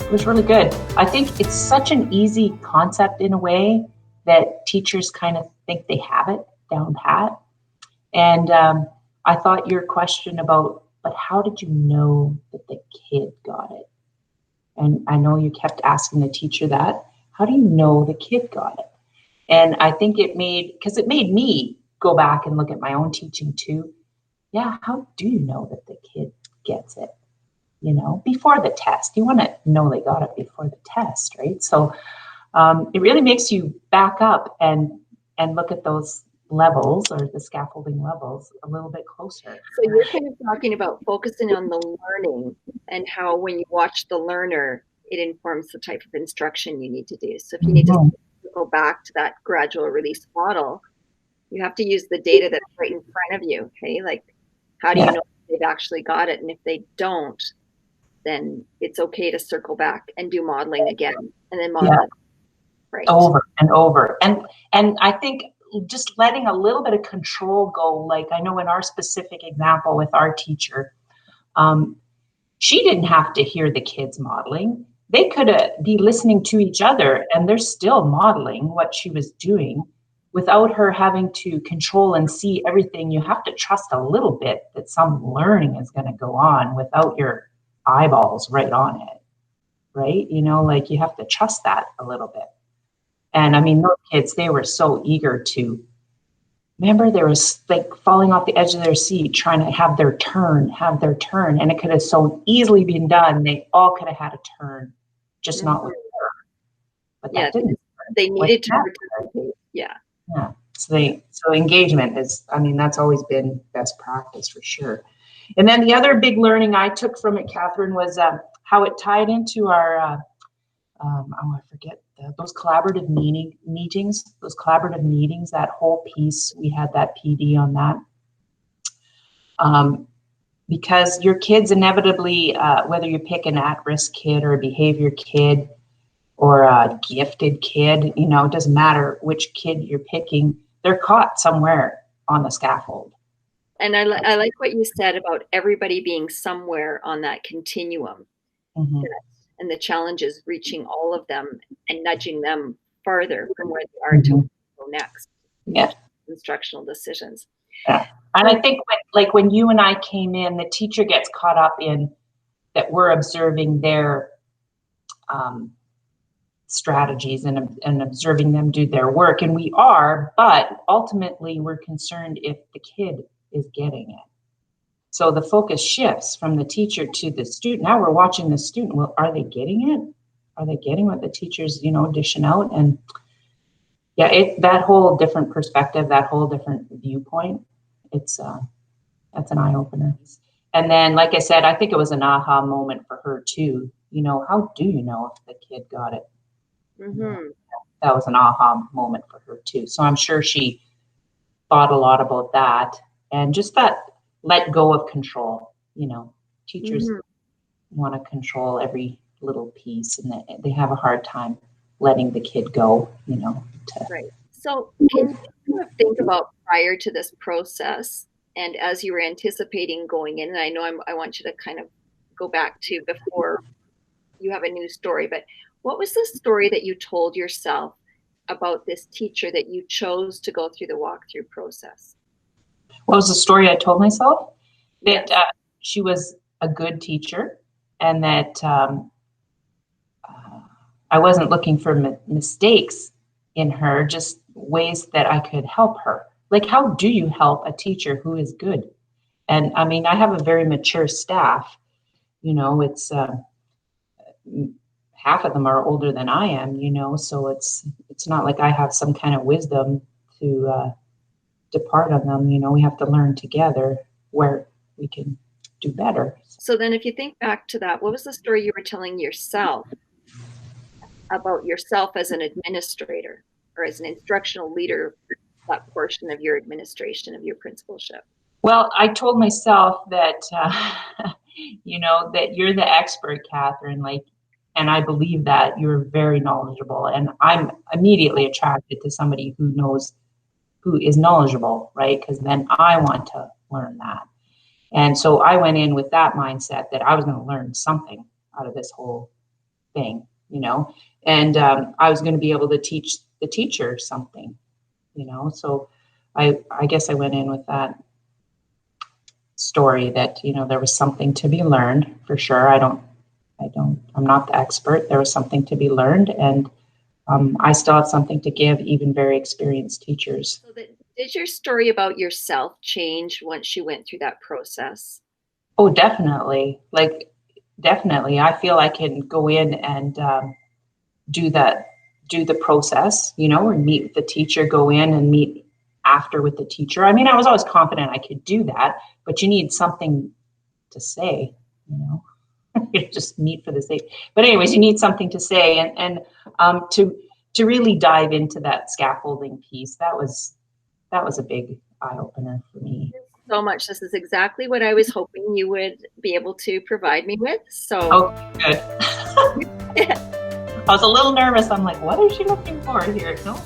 It was really good. I think it's such an easy concept in a way that teachers kind of think they have it down pat. And I thought your question about, but how did you know that the kid got it? And I know you kept asking the teacher that. How do you know the kid got it? And I think it made me go back and look at my own teaching too. Yeah, how do you know that the kid gets it? You know, before the test. You want to know they got it before the test, right? So it really makes you back up and look at those levels, or the scaffolding levels, a little bit closer. So you're kind of talking about focusing on the learning and how when you watch the learner, it informs the type of instruction you need to do. So if you need to go back to that gradual release model, you have to use the data that's right in front of you. Okay, like how do you know if they've actually got it? And if they don't, then it's okay to circle back and do modeling again, and then model it, right, over and over. And I think just letting a little bit of control go. Like I know in our specific example with our teacher, she didn't have to hear the kids modeling. They could be listening to each other, and they're still modeling what she was doing without her having to control and see everything. You have to trust a little bit that some learning is going to go on without your eyeballs right on it, right? You know, like you have to trust that a little bit. And I mean, those kids, they were so eager to, remember, they was like falling off the edge of their seat, trying to have their turn, and it could have so easily been done. They all could have had a turn, just not with her. But that didn't. They needed to participate. Yeah. So engagement is, I mean, that's always been best practice for sure. And then the other big learning I took from it, Catherine, was how it tied into our, I forget, those collaborative meetings, that whole piece. We had that PD on that. Because your kids inevitably, whether you pick an at-risk kid or a behavior kid or a gifted kid, you know, it doesn't matter which kid you're picking, they're caught somewhere on the scaffold. And I like what you said about everybody being somewhere on that continuum. Mm-hmm. And the challenge is reaching all of them and nudging them farther from where they are to go next. Yeah. Instructional decisions. Yeah. And I think when you and I came in, the teacher gets caught up in that we're observing their strategies and observing them do their work. And we are, but ultimately we're concerned if the kid is getting it. So the focus shifts from the teacher to the student. Now we're watching the student. Well, are they getting it? Are they getting what the teacher's, dishing out? And that whole different perspective, that whole different viewpoint, that's an eye opener. And then, like I said, I think it was an aha moment for her too. How do you know if the kid got it? Mm-hmm. That was an aha moment for her too. So I'm sure she thought a lot about that, and just that let go of control. Teachers want to control every little piece, and they have a hard time letting the kid go, Right. So can you think about prior to this process, and as you were anticipating going in, and I know I want you to kind of go back to before you have a new story, but what was the story that you told yourself about this teacher that you chose to go through the walkthrough process? What was the story I told myself? That she was a good teacher, and that I wasn't looking for mistakes in her, just ways that I could help her. Like, how do you help a teacher who is good? And I mean, I have a very mature staff. It's half of them are older than I am, so it's not like I have some kind of wisdom to depart on them. We have to learn together where we can do better. So then if you think back to that, what was the story you were telling yourself about yourself as an administrator or as an instructional leader, that portion of your administration, of your principalship? Well, I told myself that, that you're the expert, Catherine, and I believe that you're very knowledgeable, and I'm immediately attracted to somebody who is knowledgeable, right? Because then I want to learn that. And so I went in with that mindset that I was going to learn something out of this whole thing, and I was going to be able to teach the teacher something, so I guess I went in with that story that, there was something to be learned for sure. I'm not the expert. There was something to be learned, and I still have something to give even very experienced teachers. So did your story about yourself change once you went through that process? Oh, definitely. Definitely. I feel I can go in and do the process, or meet with the teacher, go in and meet after with the teacher. I mean, I was always confident I could do that, but you need something to say, you just meet for the sake. But anyways, you need something to say, and to really dive into that scaffolding piece. That was a big eye opener for me. So much. This is exactly what I was hoping you would be able to provide me with. So, oh, good. I was a little nervous. I'm like, what is she looking for here? No.